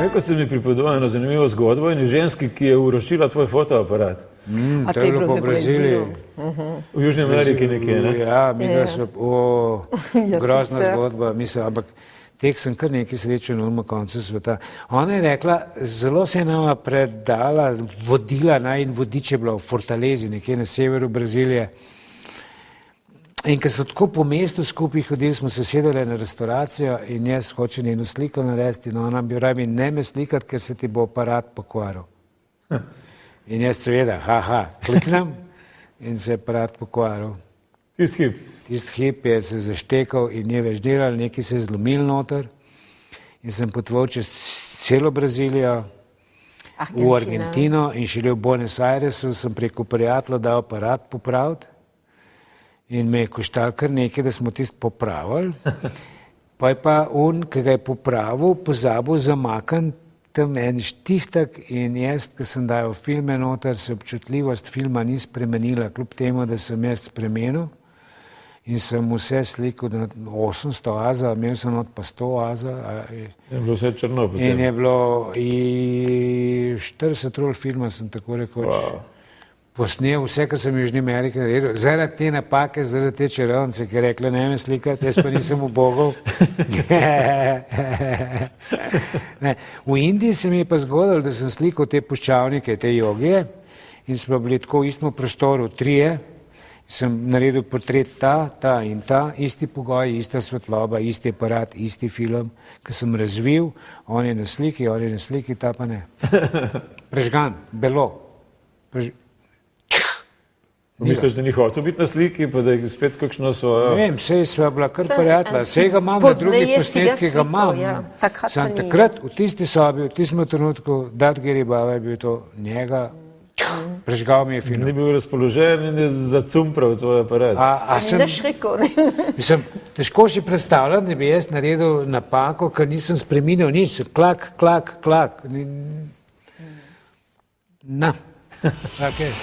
Rekl si mi pripovedoval eno zanimivo zgodbo in ženski, ki je uročila tvoj fotoaparat. To je bilo po Braziliji. V Južni Ameriki nekje, ne? Ja, grozna zgodba, mislim, ampak teh sem kar nekaj srečal na koncu sveta. Ona je rekla, zelo se je nama predala, vodila in vodič je bila v Fortalezi, nekje na severu Brazilije. In ko so tako po mestu skupaj hodili, smo se sedeli na restauracijo in jaz hočem eno sliko narediti in ona bi rabi ne me slikati, ker se ti bo aparat pokvaril. In jaz seveda, kliknem in se je aparat pokvaril. Tisti hip? Tisti hip je se zaštekal in je več delal, nekaj se je zlomil noter in sem potoval čez celo Brazilijo, v Argentino in šele v Buenos Airesu sem preko prijatelja dal aparat popraviti. In me je koštal kar nekaj, da smo tisto popravili. Pa je pa on, ki ga je popravil, pozabil zamakniti tam en štiftak in jaz, ki sem dajal filme noter, se občutljivost filma ni spremenila, kljub temu, da sem jaz spremenil. In sem vse slikal na 800 aza, imel sem pa 100 aza. Je bilo vse črno potem. In je bilo 40 rol filma, sem tako rekoč. Posnel vse, kar sem v Južni Ameriki naredil, zaradi te napake, zaradi te čarovnice, ki je rekla, ne me slikati, jaz pa nisem ubogal. V Indiji se mi je pa zgodilo, da sem slikal te puščavnike, te jogije in smo bili tako v istem prostoru, trije, sem naredil portret ta in ta, isti pogoj, ista svetloba, isti aparat, isti film, ki sem razvil, on je na sliki, ta pa ne. Prežgan, belo. Misliš, da ni hotel biti na sliki, pa da je spet kakšno svojo... Ne vem, sej sva bila kar prijatelja, sej ga imam na drugi posnetki, ga imam. Sam takrat v tisti sobi, v tistem trenutku, Dadgeri Baba je bil to njega, prežgal mi je film. Ni bil razpoložen in je zacumprav tvoj aparat. Ni daš rekel, ne? Mislim, težko si predstavljam, da bi jaz naredil napako, ker nisem spremenil nič, klak. Na, tako je.